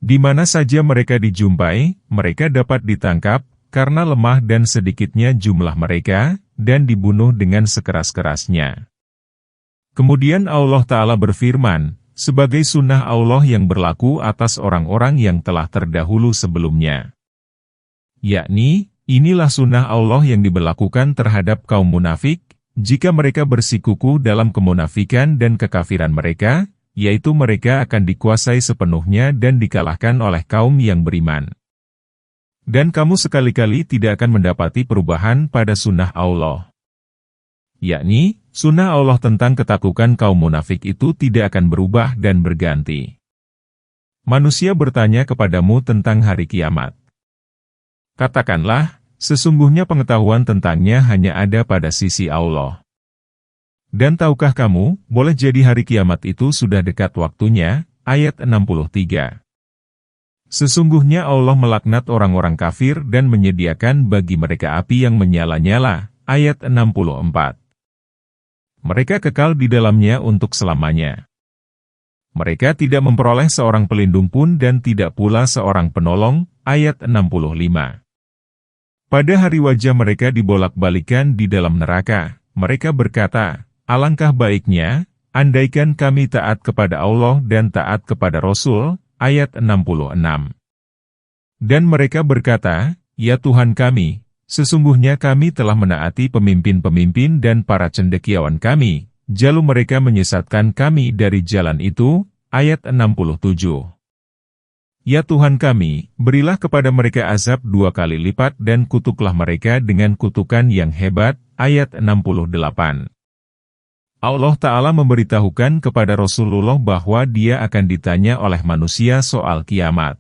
Di mana saja mereka dijumpai, mereka dapat ditangkap, karena lemah dan sedikitnya jumlah mereka, dan dibunuh dengan sekeras-kerasnya. Kemudian Allah Ta'ala berfirman, sebagai sunnah Allah yang berlaku atas orang-orang yang telah terdahulu sebelumnya. Yakni, inilah sunnah Allah yang diberlakukan terhadap kaum munafik, jika mereka bersikukuh dalam kemunafikan dan kekafiran mereka, yaitu mereka akan dikuasai sepenuhnya dan dikalahkan oleh kaum yang beriman. Dan kamu sekali-kali tidak akan mendapati perubahan pada sunnah Allah. Yakni, sunnah Allah tentang ketakutan kaum munafik itu tidak akan berubah dan berganti. Manusia bertanya kepadamu tentang hari kiamat. Katakanlah, sesungguhnya pengetahuan tentangnya hanya ada pada sisi Allah. Dan tahukah kamu, boleh jadi hari kiamat itu sudah dekat waktunya, ayat 63. Sesungguhnya Allah melaknat orang-orang kafir dan menyediakan bagi mereka api yang menyala-nyala, ayat 64. Mereka kekal di dalamnya untuk selamanya. Mereka tidak memperoleh seorang pelindung pun dan tidak pula seorang penolong, ayat 65. Pada hari wajah mereka dibolak-balikan di dalam neraka, mereka berkata, alangkah baiknya, andaikan kami taat kepada Allah dan taat kepada Rasul, ayat 66. Dan mereka berkata, ya Tuhan kami, sesungguhnya kami telah menaati pemimpin-pemimpin dan para cendekiawan kami, lalu mereka menyesatkan kami dari jalan itu, ayat 67. Ya Tuhan kami, berilah kepada mereka azab 2 kali lipat dan kutuklah mereka dengan kutukan yang hebat, ayat 68. Allah Ta'ala memberitahukan kepada Rasulullah bahwa dia akan ditanya oleh manusia soal kiamat.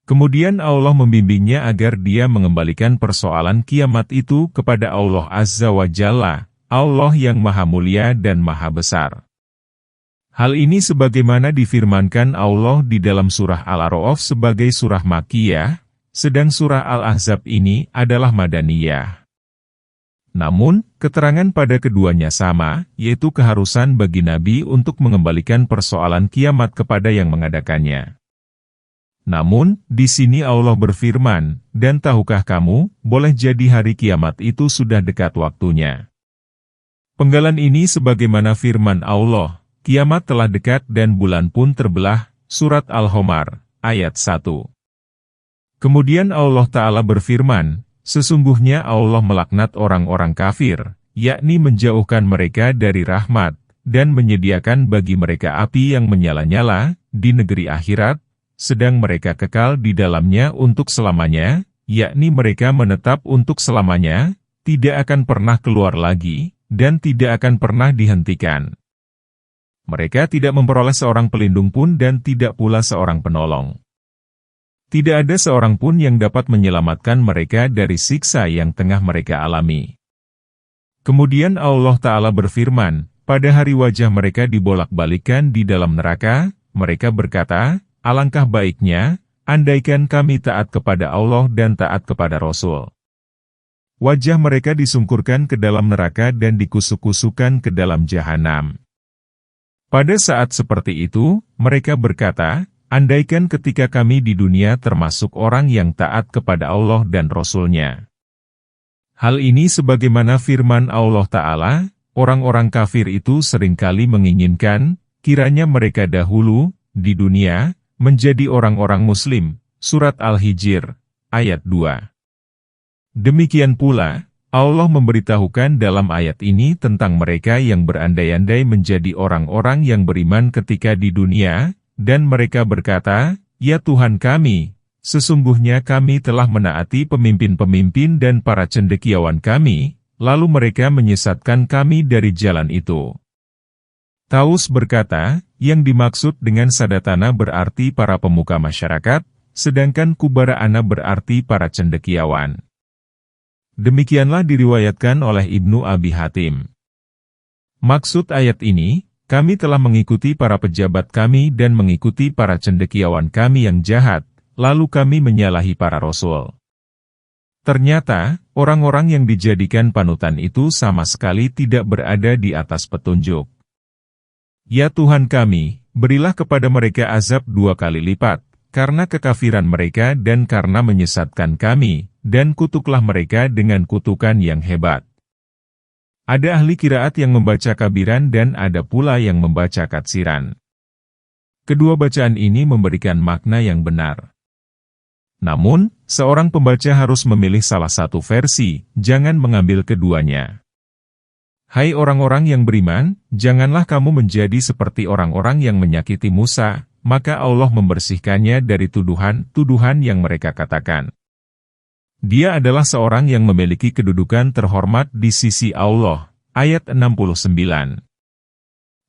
Kemudian Allah membimbingnya agar dia mengembalikan persoalan kiamat itu kepada Allah Azza wa Jalla, Allah yang Maha Mulia dan Maha Besar. Hal ini sebagaimana difirmankan Allah di dalam surah Al-A'raf sebagai surah Makkiyah, sedang surah Al-Ahzab ini adalah Madaniyah. Namun, keterangan pada keduanya sama, yaitu keharusan bagi Nabi untuk mengembalikan persoalan kiamat kepada yang mengadakannya. Namun, di sini Allah berfirman, dan tahukah kamu, boleh jadi hari kiamat itu sudah dekat waktunya. Penggalan ini sebagaimana firman Allah, kiamat telah dekat dan bulan pun terbelah, surat Al-Homar, ayat 1. Kemudian Allah Ta'ala berfirman, sesungguhnya Allah melaknat orang-orang kafir, yakni menjauhkan mereka dari rahmat, dan menyediakan bagi mereka api yang menyala-nyala, di negeri akhirat, sedang mereka kekal di dalamnya untuk selamanya, yakni mereka menetap untuk selamanya, tidak akan pernah keluar lagi, dan tidak akan pernah dihentikan. Mereka tidak memperoleh seorang pelindung pun dan tidak pula seorang penolong. Tidak ada seorang pun yang dapat menyelamatkan mereka dari siksa yang tengah mereka alami. Kemudian Allah Ta'ala berfirman, pada hari wajah mereka dibolak-balikan di dalam neraka, mereka berkata, alangkah baiknya, andaikan kami taat kepada Allah dan taat kepada Rasul. Wajah mereka disungkurkan ke dalam neraka dan dikusuk-kusukan ke dalam jahanam. Pada saat seperti itu, mereka berkata, andaikan ketika kami di dunia termasuk orang yang taat kepada Allah dan Rasul-Nya. Hal ini sebagaimana firman Allah Ta'ala, orang-orang kafir itu seringkali menginginkan, kiranya mereka dahulu, di dunia, menjadi orang-orang Muslim, surat Al-Hijr, ayat 2. Demikian pula, Allah memberitahukan dalam ayat ini tentang mereka yang berandai-andai menjadi orang-orang yang beriman ketika di dunia, dan mereka berkata, ya Tuhan kami, sesungguhnya kami telah menaati pemimpin-pemimpin dan para cendekiawan kami, lalu mereka menyesatkan kami dari jalan itu. Taus berkata, yang dimaksud dengan sadatana berarti para pemuka masyarakat, sedangkan kubara'ana berarti para cendekiawan. Demikianlah diriwayatkan oleh Ibnu Abi Hatim. Maksud ayat ini, kami telah mengikuti para pejabat kami dan mengikuti para cendekiawan kami yang jahat, lalu kami menyalahi para rasul. Ternyata, orang-orang yang dijadikan panutan itu sama sekali tidak berada di atas petunjuk. Ya Tuhan kami, berilah kepada mereka azab 2 kali lipat, karena kekafiran mereka dan karena menyesatkan kami, dan kutuklah mereka dengan kutukan yang hebat. Ada ahli qiraat yang membaca kabiran dan ada pula yang membaca katsiran. Kedua bacaan ini memberikan makna yang benar. Namun, seorang pembaca harus memilih salah satu versi, jangan mengambil keduanya. Hai orang-orang yang beriman, janganlah kamu menjadi seperti orang-orang yang menyakiti Musa, maka Allah membersihkannya dari tuduhan-tuduhan yang mereka katakan. Dia adalah seorang yang memiliki kedudukan terhormat di sisi Allah. Ayat 69.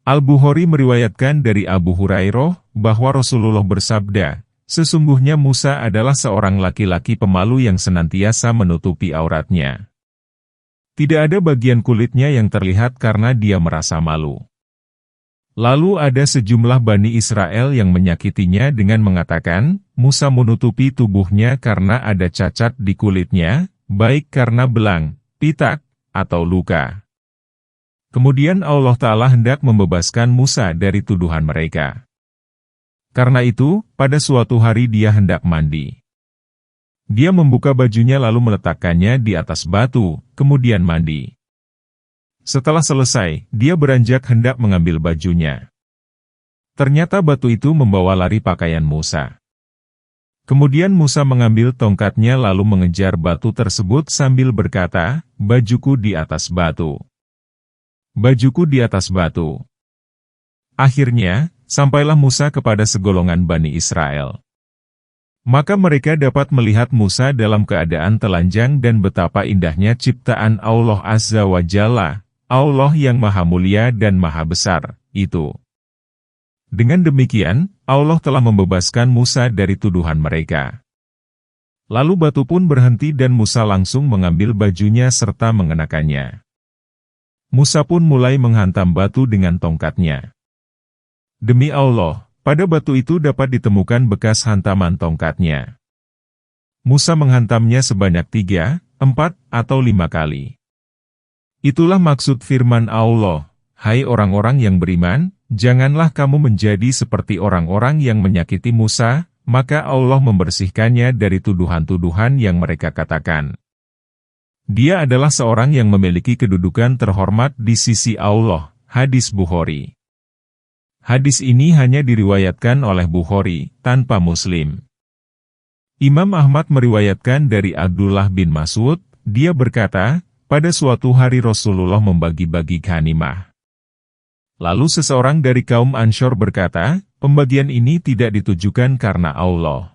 Al-Bukhari meriwayatkan dari Abu Hurairah bahwa Rasulullah bersabda, sesungguhnya Musa adalah seorang laki-laki pemalu yang senantiasa menutupi auratnya. Tidak ada bagian kulitnya yang terlihat karena dia merasa malu. Lalu ada sejumlah Bani Israel yang menyakitinya dengan mengatakan, Musa menutupi tubuhnya karena ada cacat di kulitnya, baik karena belang, pitak, atau luka. Kemudian Allah Ta'ala hendak membebaskan Musa dari tuduhan mereka. Karena itu, pada suatu hari dia hendak mandi. Dia membuka bajunya lalu meletakkannya di atas batu, kemudian mandi. Setelah selesai, dia beranjak hendak mengambil bajunya. Ternyata batu itu membawa lari pakaian Musa. Kemudian Musa mengambil tongkatnya lalu mengejar batu tersebut sambil berkata, bajuku di atas batu. Bajuku di atas batu. Akhirnya, sampailah Musa kepada segolongan Bani Israel. Maka mereka dapat melihat Musa dalam keadaan telanjang dan betapa indahnya ciptaan Allah Azza wa Jalla, Allah yang maha mulia dan maha besar, itu. Dengan demikian, Allah telah membebaskan Musa dari tuduhan mereka. Lalu batu pun berhenti dan Musa langsung mengambil bajunya serta mengenakannya. Musa pun mulai menghantam batu dengan tongkatnya. Demi Allah, pada batu itu dapat ditemukan bekas hantaman tongkatnya. Musa menghantamnya sebanyak 3, 4, atau 5 kali. Itulah maksud firman Allah, hai orang-orang yang beriman, janganlah kamu menjadi seperti orang-orang yang menyakiti Musa, maka Allah membersihkannya dari tuduhan-tuduhan yang mereka katakan. Dia adalah seorang yang memiliki kedudukan terhormat di sisi Allah. Hadis Bukhari. Hadis ini hanya diriwayatkan oleh Bukhari, tanpa Muslim. Imam Ahmad meriwayatkan dari Abdullah bin Mas'ud, dia berkata, pada suatu hari Rasulullah membagi-bagi ghanimah. Lalu seseorang dari kaum Ansyar berkata, pembagian ini tidak ditujukan karena Allah.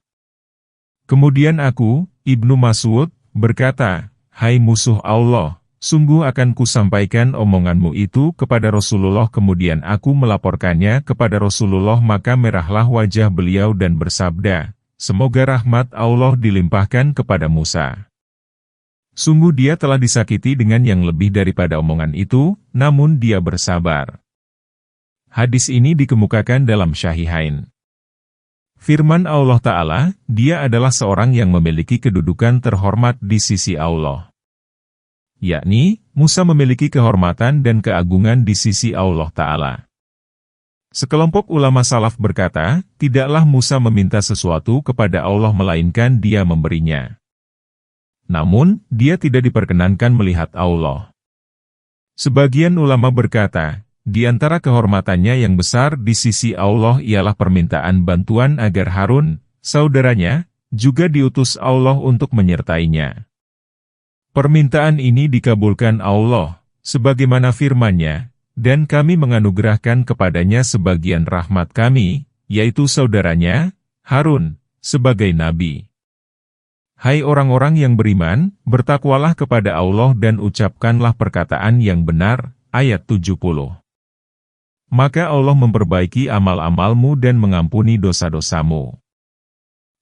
Kemudian aku, Ibnu Mas'ud, berkata, hai musuh Allah, sungguh akan kusampaikan omonganmu itu kepada Rasulullah. Kemudian aku melaporkannya kepada Rasulullah, maka merahlah wajah beliau dan bersabda, semoga rahmat Allah dilimpahkan kepada Musa. Sungguh dia telah disakiti dengan yang lebih daripada omongan itu, namun dia bersabar. Hadis ini dikemukakan dalam Syahihain. Firman Allah Ta'ala, dia adalah seorang yang memiliki kedudukan terhormat di sisi Allah. Yakni, Musa memiliki kehormatan dan keagungan di sisi Allah Ta'ala. Sekelompok ulama salaf berkata, tidaklah Musa meminta sesuatu kepada Allah melainkan dia memberinya. Namun, dia tidak diperkenankan melihat Allah. Sebagian ulama berkata, di antara kehormatannya yang besar di sisi Allah ialah permintaan bantuan agar Harun, saudaranya, juga diutus Allah untuk menyertainya. Permintaan ini dikabulkan Allah, sebagaimana firman-Nya, dan kami menganugerahkan kepadanya sebagian rahmat kami, yaitu saudaranya, Harun, sebagai nabi. Hai orang-orang yang beriman, bertakwalah kepada Allah dan ucapkanlah perkataan yang benar. Ayat 70. Maka Allah memperbaiki amal-amalmu dan mengampuni dosa-dosamu.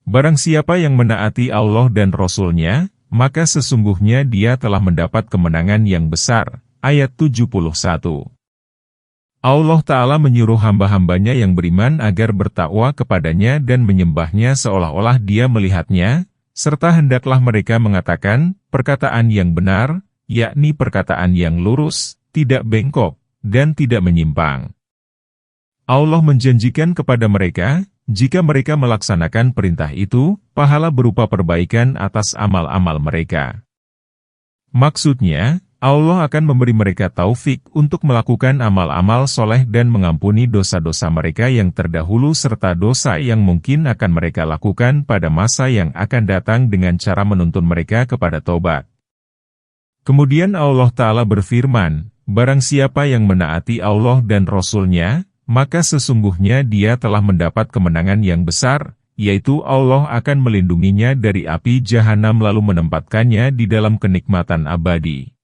Barang siapa yang menaati Allah dan Rasul-Nya, maka sesungguhnya dia telah mendapat kemenangan yang besar. Ayat 71. Allah Ta'ala menyuruh hamba-hambanya yang beriman agar bertakwa kepadanya dan menyembahnya seolah-olah dia melihatnya, serta hendaklah mereka mengatakan perkataan yang benar, yakni perkataan yang lurus, tidak bengkok, dan tidak menyimpang. Allah menjanjikan kepada mereka, jika mereka melaksanakan perintah itu, pahala berupa perbaikan atas amal-amal mereka. Maksudnya, Allah akan memberi mereka taufik untuk melakukan amal-amal soleh dan mengampuni dosa-dosa mereka yang terdahulu serta dosa yang mungkin akan mereka lakukan pada masa yang akan datang dengan cara menuntun mereka kepada tobat. Kemudian Allah Ta'ala berfirman, barang siapa yang menaati Allah dan Rasul-Nya, maka sesungguhnya dia telah mendapat kemenangan yang besar, yaitu Allah akan melindunginya dari api jahanam lalu menempatkannya di dalam kenikmatan abadi.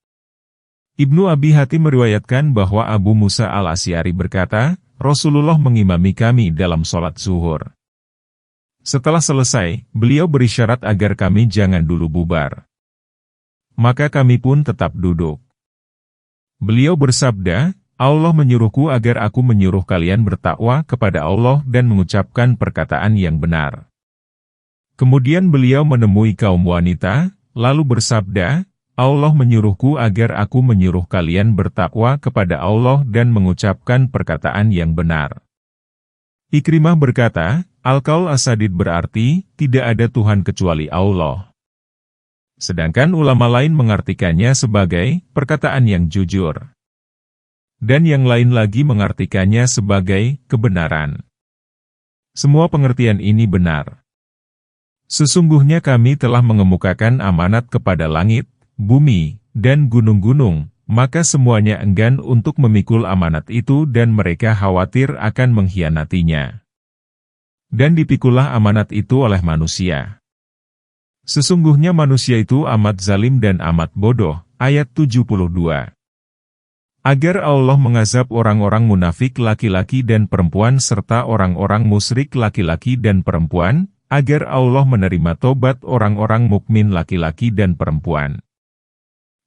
Ibnu Abi Hatim meriwayatkan bahwa Abu Musa al-Asy'ari berkata, Rasulullah mengimami kami dalam sholat zuhur. Setelah selesai, beliau berisyarat agar kami jangan dulu bubar. Maka kami pun tetap duduk. Beliau bersabda, Allah menyuruhku agar aku menyuruh kalian bertakwa kepada Allah dan mengucapkan perkataan yang benar. Kemudian beliau menemui kaum wanita, lalu bersabda, Allah menyuruhku agar aku menyuruh kalian bertakwa kepada Allah dan mengucapkan perkataan yang benar. Ikrimah berkata, Al-Qaul As-Sadid berarti, tidak ada Tuhan kecuali Allah. Sedangkan ulama lain mengartikannya sebagai perkataan yang jujur. Dan yang lain lagi mengartikannya sebagai kebenaran. Semua pengertian ini benar. Sesungguhnya kami telah mengemukakan amanat kepada langit, bumi, dan gunung-gunung, maka semuanya enggan untuk memikul amanat itu dan mereka khawatir akan mengkhianatinya. Dan dipikulah amanat itu oleh manusia. Sesungguhnya manusia itu amat zalim dan amat bodoh. Ayat 72. Agar Allah mengazab orang-orang munafik laki-laki dan perempuan serta orang-orang musyrik laki-laki dan perempuan, agar Allah menerima tobat orang-orang mukmin laki-laki dan perempuan.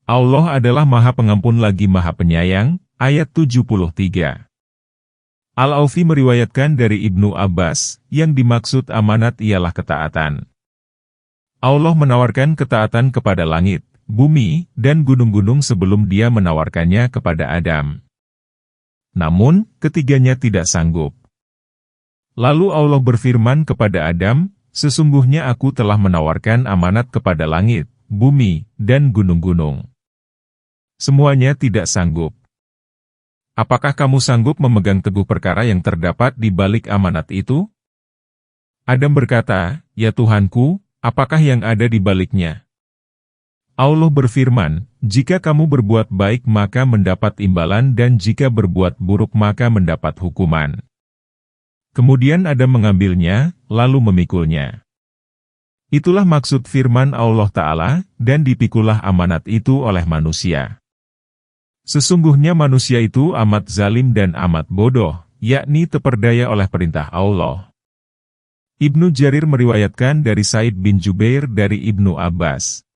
Allah adalah Maha Pengampun lagi Maha Penyayang. Ayat 73. Al-Aufi meriwayatkan dari Ibnu Abbas, yang dimaksud amanat ialah ketaatan. Allah menawarkan ketaatan kepada langit, bumi, dan gunung-gunung sebelum dia menawarkannya kepada Adam. Namun, ketiganya tidak sanggup. Lalu Allah berfirman kepada Adam, sesungguhnya aku telah menawarkan amanat kepada langit, bumi, dan gunung-gunung. Semuanya tidak sanggup. Apakah kamu sanggup memegang teguh perkara yang terdapat di balik amanat itu? Adam berkata, ya Tuhanku, apakah yang ada di baliknya? Allah berfirman, jika kamu berbuat baik maka mendapat imbalan dan jika berbuat buruk maka mendapat hukuman. Kemudian Adam mengambilnya, lalu memikulnya. Itulah maksud firman Allah Ta'ala, dan dipikulah amanat itu oleh manusia. Sesungguhnya manusia itu amat zalim dan amat bodoh, yakni terperdaya oleh perintah Allah. Ibnu Jarir meriwayatkan dari Said bin Jubair dari Ibnu Abbas.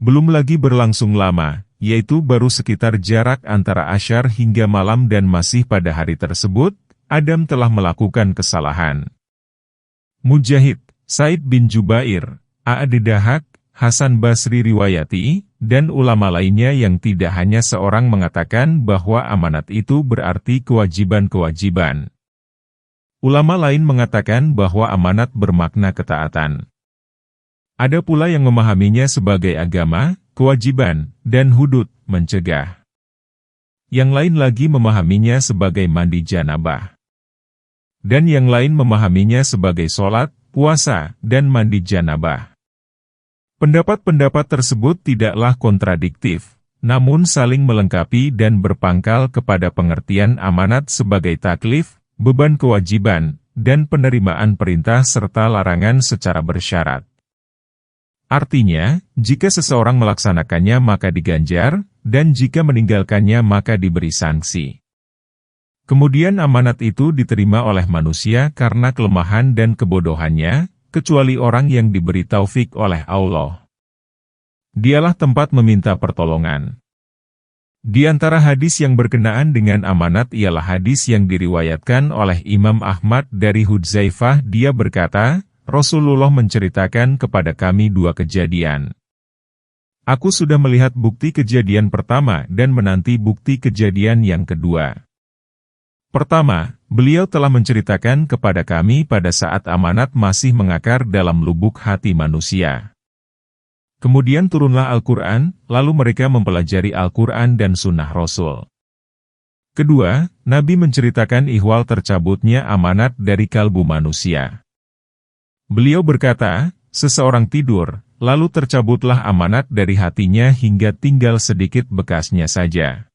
Belum lagi berlangsung lama, yaitu baru sekitar jarak antara asyar hingga malam dan masih pada hari tersebut, Adam telah melakukan kesalahan. Mujahid, Said bin Jubair, A'ad-Dahak, Hasan Basri riwayati, dan ulama lainnya yang tidak hanya seorang mengatakan bahwa amanat itu berarti kewajiban-kewajiban. Ulama lain mengatakan bahwa amanat bermakna ketaatan. Ada pula yang memahaminya sebagai agama, kewajiban, dan hudud, mencegah. Yang lain lagi memahaminya sebagai mandi janabah. Dan yang lain memahaminya sebagai sholat, puasa, dan mandi janabah. Pendapat-pendapat tersebut tidaklah kontradiktif, namun saling melengkapi dan berpangkal kepada pengertian amanat sebagai taklif, beban kewajiban, dan penerimaan perintah serta larangan secara bersyarat. Artinya, jika seseorang melaksanakannya maka diganjar, dan jika meninggalkannya maka diberi sanksi. Kemudian amanat itu diterima oleh manusia karena kelemahan dan kebodohannya, kecuali orang yang diberi taufik oleh Allah. Dialah tempat meminta pertolongan. Di antara hadis yang berkenaan dengan amanat ialah hadis yang diriwayatkan oleh Imam Ahmad dari Hudzaifah. Dia berkata, Rasulullah menceritakan kepada kami dua kejadian. Aku sudah melihat bukti kejadian pertama dan menanti bukti kejadian yang kedua. Pertama, Beliau telah menceritakan kepada kami pada saat amanat masih mengakar dalam lubuk hati manusia. Kemudian turunlah Al-Quran, lalu mereka mempelajari Al-Quran dan Sunnah Rasul. Kedua, Nabi menceritakan ihwal tercabutnya amanat dari kalbu manusia. Beliau berkata, seseorang tidur, lalu tercabutlah amanat dari hatinya hingga tinggal sedikit bekasnya saja.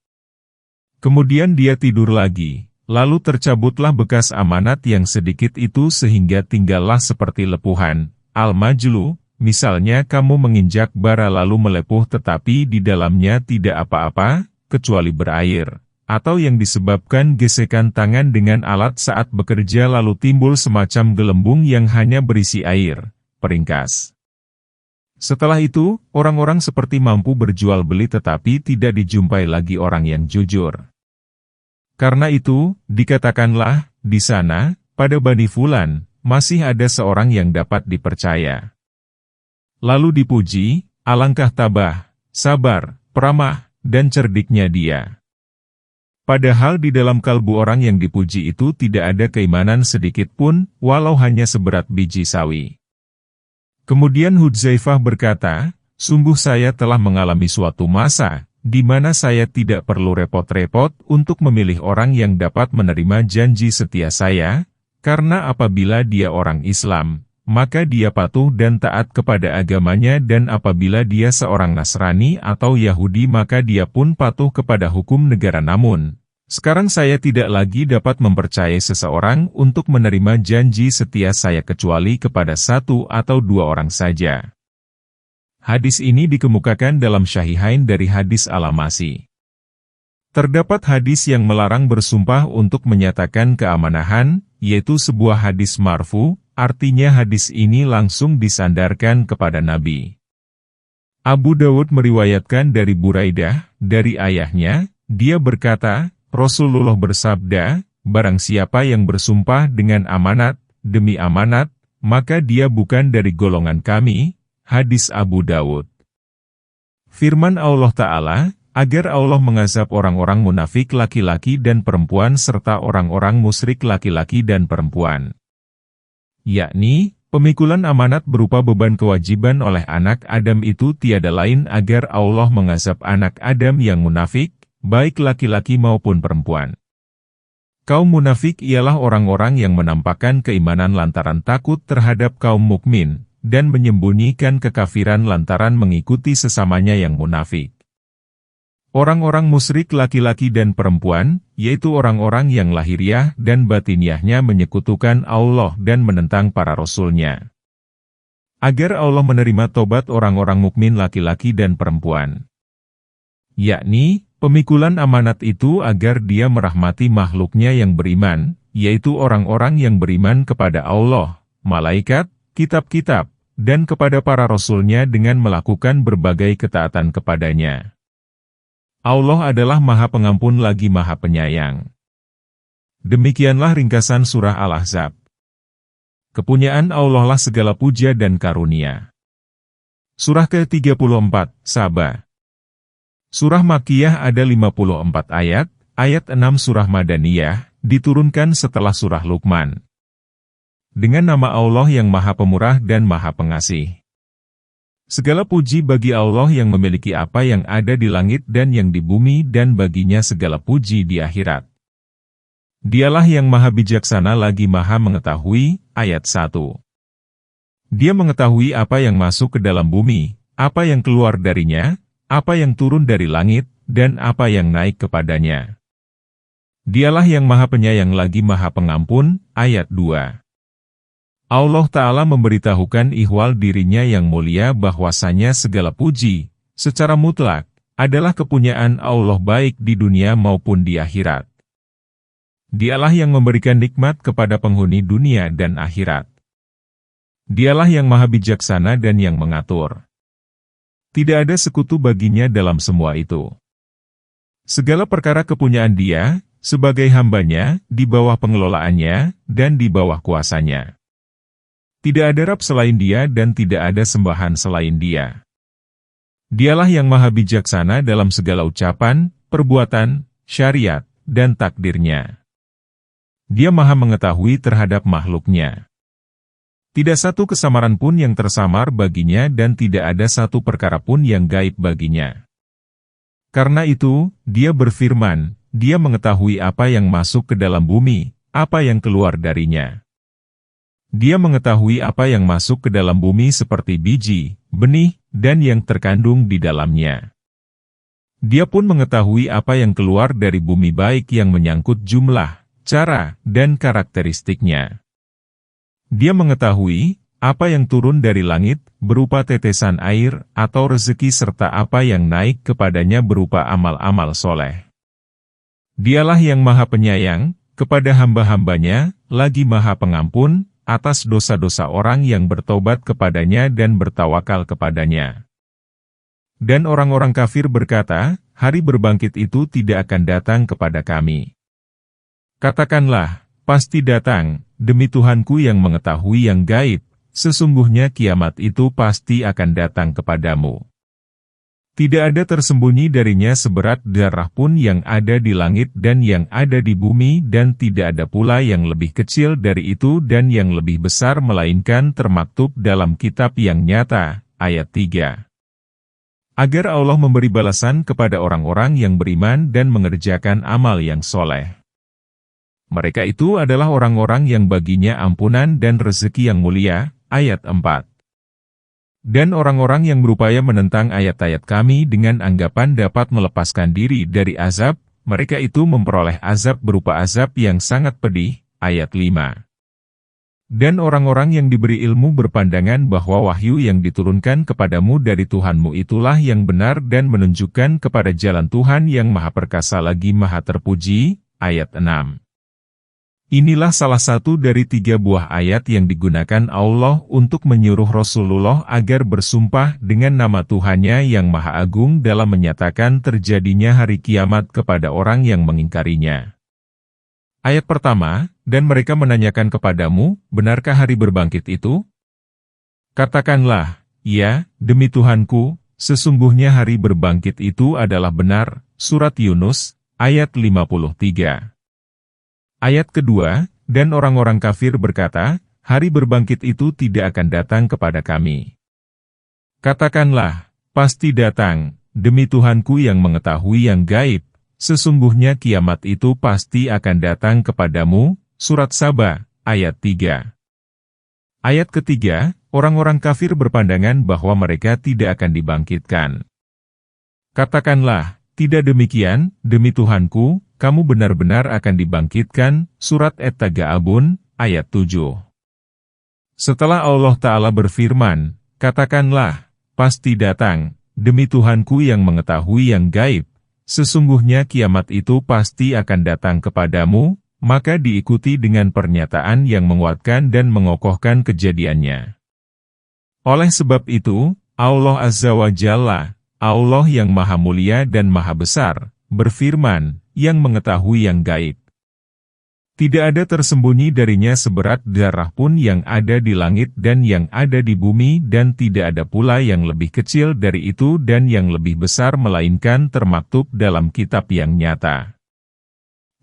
Kemudian dia tidur lagi, lalu tercabutlah bekas amanat yang sedikit itu sehingga tinggallah seperti lepuhan. Al-Majlu, misalnya kamu menginjak bara lalu melepuh tetapi di dalamnya tidak apa-apa, kecuali berair. Atau yang disebabkan gesekan tangan dengan alat saat bekerja lalu timbul semacam gelembung yang hanya berisi air. Peringkas. Setelah itu, orang-orang seperti mampu berjual beli tetapi tidak dijumpai lagi orang yang jujur. Karena itu, dikatakanlah, di sana, pada Bani Fulan, masih ada seorang yang dapat dipercaya. Lalu dipuji, alangkah tabah, sabar, peramah, dan cerdiknya dia. Padahal di dalam kalbu orang yang dipuji itu tidak ada keimanan sedikit pun, walau hanya seberat biji sawi. Kemudian Hudzaifah berkata, sungguh saya telah mengalami suatu masa, di mana saya tidak perlu repot-repot untuk memilih orang yang dapat menerima janji setia saya, karena apabila dia orang Islam, maka dia patuh dan taat kepada agamanya dan apabila dia seorang Nasrani atau Yahudi maka dia pun patuh kepada hukum negara namun, sekarang saya tidak lagi dapat mempercayai seseorang untuk menerima janji setia saya kecuali kepada satu atau dua orang saja. Hadis ini dikemukakan dalam Syahihain dari hadis Al-Masi. Terdapat hadis yang melarang bersumpah untuk menyatakan keamanahan, yaitu sebuah hadis marfu, artinya hadis ini langsung disandarkan kepada Nabi. Abu Dawud meriwayatkan dari Buraidah, dari ayahnya, dia berkata, Rasulullah bersabda, barang siapa yang bersumpah dengan amanat, demi amanat, maka dia bukan dari golongan kami. Hadis Abu Dawud. Firman Allah Ta'ala, agar Allah mengazab orang-orang munafik laki-laki dan perempuan serta orang-orang musyrik laki-laki dan perempuan. Yakni, pemikulan amanat berupa beban kewajiban oleh anak Adam itu tiada lain agar Allah mengazab anak Adam yang munafik, baik laki-laki maupun perempuan. Kaum munafik ialah orang-orang yang menampakkan keimanan lantaran takut terhadap kaum mukmin, dan menyembunyikan kekafiran lantaran mengikuti sesamanya yang munafik. Orang-orang musyrik laki-laki dan perempuan, yaitu orang-orang yang lahiriah dan batiniahnya menyekutukan Allah dan menentang para rasulnya. Agar Allah menerima tobat orang-orang mukmin laki-laki dan perempuan. Yakni, pemikulan amanat itu agar dia merahmati makhluknya yang beriman, yaitu orang-orang yang beriman kepada Allah, malaikat, kitab-kitab, dan kepada para rasulnya dengan melakukan berbagai ketaatan kepadanya. Allah adalah Maha Pengampun lagi Maha Penyayang. Demikianlah ringkasan surah Al-Ahzab. Kepunyaan Allah lah segala puja dan karunia. Surah ke-34, Saba. Surah Makkiyah ada 54 ayat, ayat 6 surah Madaniyah, diturunkan setelah surah Luqman. Dengan nama Allah yang Maha Pemurah dan Maha Pengasih. Segala puji bagi Allah yang memiliki apa yang ada di langit dan yang di bumi dan baginya segala puji di akhirat. Dialah yang Maha Bijaksana lagi Maha Mengetahui, ayat 1. Dia mengetahui apa yang masuk ke dalam bumi, apa yang keluar darinya, apa yang turun dari langit, dan apa yang naik kepadanya. Dialah yang Maha Penyayang lagi Maha Pengampun, ayat 2. Allah Ta'ala memberitahukan ihwal dirinya yang mulia bahwasanya segala puji, secara mutlak, adalah kepunyaan Allah baik di dunia maupun di akhirat. Dialah yang memberikan nikmat kepada penghuni dunia dan akhirat. Dialah yang Maha Bijaksana dan yang mengatur. Tidak ada sekutu baginya dalam semua itu. Segala perkara kepunyaan Dia, sebagai hambanya, di bawah pengelolaannya, dan di bawah kuasanya. Tidak ada Rabb selain Dia dan tidak ada sembahan selain Dia. Dialah yang Maha Bijaksana dalam segala ucapan, perbuatan, syariat, dan takdirnya. Dia Maha mengetahui terhadap makhluknya. Tidak satu kesamaran pun yang tersamar baginya dan tidak ada satu perkara pun yang gaib baginya. Karena itu, Dia berfirman, Dia mengetahui apa yang masuk ke dalam bumi, apa yang keluar darinya. Dia mengetahui apa yang masuk ke dalam bumi seperti biji, benih, dan yang terkandung di dalamnya. Dia pun mengetahui apa yang keluar dari bumi baik yang menyangkut jumlah, cara, dan karakteristiknya. Dia mengetahui apa yang turun dari langit, berupa tetesan air, atau rezeki serta apa yang naik kepadanya berupa amal-amal soleh. Dialah yang Maha Penyayang, kepada hamba-hambanya, lagi Maha Pengampun, atas dosa-dosa orang yang bertobat kepadanya dan bertawakal kepadanya. Dan orang-orang kafir berkata, hari berbangkit itu tidak akan datang kepada kami. Katakanlah, pasti datang, demi Tuhanku yang mengetahui yang gaib, sesungguhnya kiamat itu pasti akan datang kepadamu. Tidak ada tersembunyi darinya seberat darah pun yang ada di langit dan yang ada di bumi dan tidak ada pula yang lebih kecil dari itu dan yang lebih besar melainkan termaktub dalam kitab yang nyata. Ayat 3. Agar Allah memberi balasan kepada orang-orang yang beriman dan mengerjakan amal yang soleh. Mereka itu adalah orang-orang yang baginya ampunan dan rezeki yang mulia. Ayat 4. Dan orang-orang yang berupaya menentang ayat-ayat kami dengan anggapan dapat melepaskan diri dari azab, mereka itu memperoleh azab berupa azab yang sangat pedih. Ayat 5. Dan orang-orang yang diberi ilmu berpandangan bahwa wahyu yang diturunkan kepadamu dari Tuhanmu itulah yang benar dan menunjukkan kepada jalan Tuhan yang Maha Perkasa lagi Maha Terpuji. Ayat 6. Inilah salah satu dari 3 buah ayat yang digunakan Allah untuk menyuruh Rasulullah agar bersumpah dengan nama Tuhannya yang Maha Agung dalam menyatakan terjadinya hari kiamat kepada orang yang mengingkarinya. Ayat pertama, dan mereka menanyakan kepadamu, benarkah hari berbangkit itu? Katakanlah, ya, demi Tuhanku, sesungguhnya hari berbangkit itu adalah benar. Surat Yunus, ayat 53. Ayat kedua, dan orang-orang kafir berkata, hari berbangkit itu tidak akan datang kepada kami. Katakanlah, pasti datang, demi Tuhanku yang mengetahui yang gaib, sesungguhnya kiamat itu pasti akan datang kepadamu. Surat Saba, ayat 3. Ayat ketiga, orang-orang kafir berpandangan bahwa mereka tidak akan dibangkitkan. Katakanlah, tidak demikian, demi Tuhanku, kamu benar-benar akan dibangkitkan. Surat At-Tagaabun, ayat 7. Setelah Allah Ta'ala berfirman, katakanlah, pasti datang, demi Tuhanku yang mengetahui yang gaib, sesungguhnya kiamat itu pasti akan datang kepadamu, maka diikuti dengan pernyataan yang menguatkan dan mengokohkan kejadiannya. Oleh sebab itu, Allah Azza wa Jalla, Allah yang Maha Mulia dan Maha Besar, berfirman, yang mengetahui yang gaib. Tidak ada tersembunyi darinya seberat darah pun yang ada di langit dan yang ada di bumi dan tidak ada pula yang lebih kecil dari itu dan yang lebih besar melainkan termaktub dalam kitab yang nyata.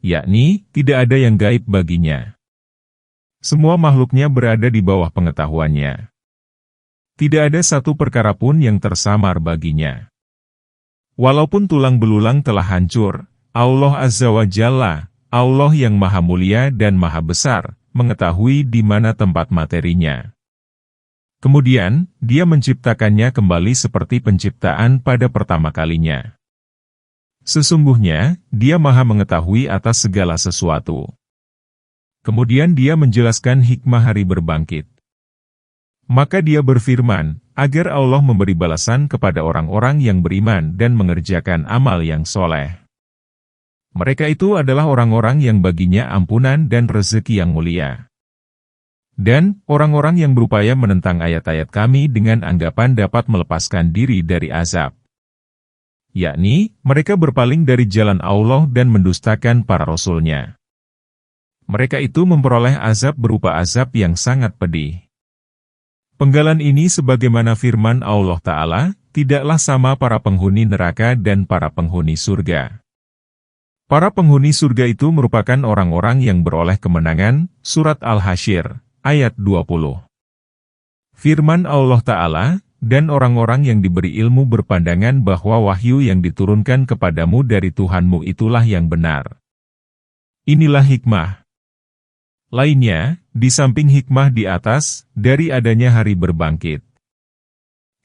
Yakni, tidak ada yang gaib baginya. Semua makhluknya berada di bawah pengetahuannya. Tidak ada satu perkara pun yang tersamar baginya. Walaupun tulang belulang telah hancur, Allah Azza wa Jalla, Allah yang Maha Mulia dan Maha Besar, mengetahui di mana tempat materinya. Kemudian, Dia menciptakannya kembali seperti penciptaan pada pertama kalinya. Sesungguhnya, Dia Maha mengetahui atas segala sesuatu. Kemudian Dia menjelaskan hikmah hari berbangkit. Maka Dia berfirman, agar Allah memberi balasan kepada orang-orang yang beriman dan mengerjakan amal yang soleh. Mereka itu adalah orang-orang yang baginya ampunan dan rezeki yang mulia. Dan, orang-orang yang berupaya menentang ayat-ayat kami dengan anggapan dapat melepaskan diri dari azab. Yakni, mereka berpaling dari jalan Allah dan mendustakan para rasul-Nya. Mereka itu memperoleh azab berupa azab yang sangat pedih. Penggalan ini sebagaimana firman Allah Ta'ala, tidaklah sama para penghuni neraka dan para penghuni surga. Para penghuni surga itu merupakan orang-orang yang beroleh kemenangan. Surat Al-Hasyr, ayat 20. Firman Allah Ta'ala, dan orang-orang yang diberi ilmu berpandangan bahwa wahyu yang diturunkan kepadamu dari Tuhanmu itulah yang benar. Inilah hikmah. Lainnya, di samping hikmah di atas, dari adanya hari berbangkit.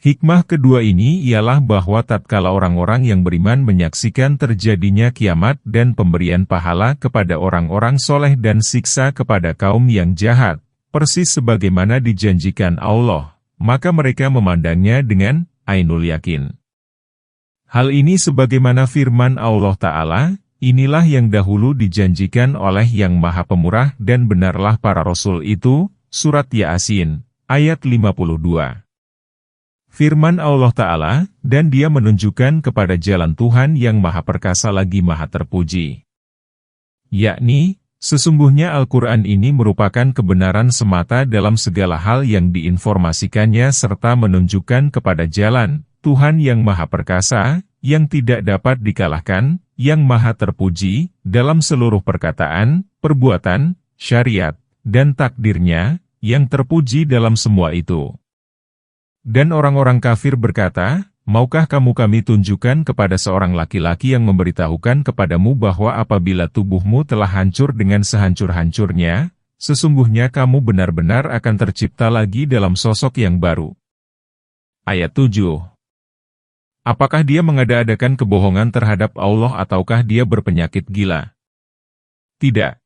Hikmah kedua ini ialah bahwa tatkala orang-orang yang beriman menyaksikan terjadinya kiamat dan pemberian pahala kepada orang-orang soleh dan siksa kepada kaum yang jahat, persis sebagaimana dijanjikan Allah, maka mereka memandangnya dengan ainul yakin. Hal ini sebagaimana firman Allah Ta'ala, inilah yang dahulu dijanjikan oleh Yang Maha Pemurah dan benarlah para Rasul itu, Surat Yasin, ayat 52. Firman Allah Ta'ala, dan Dia menunjukkan kepada jalan Tuhan yang Maha Perkasa lagi Maha Terpuji. Yakni, sesungguhnya Al-Quran ini merupakan kebenaran semata dalam segala hal yang diinformasikannya serta menunjukkan kepada jalan Tuhan yang Maha Perkasa, yang tidak dapat dikalahkan, yang Maha Terpuji, dalam seluruh perkataan, perbuatan, syariat, dan takdirnya, yang terpuji dalam semua itu. Dan orang-orang kafir berkata, maukah kami tunjukkan kepada seorang laki-laki yang memberitahukan kepadamu bahwa apabila tubuhmu telah hancur dengan sehancur-hancurnya, sesungguhnya kamu benar-benar akan tercipta lagi dalam sosok yang baru. Ayat 7. Apakah dia mengada-adakan kebohongan terhadap Allah ataukah dia berpenyakit gila? Tidak.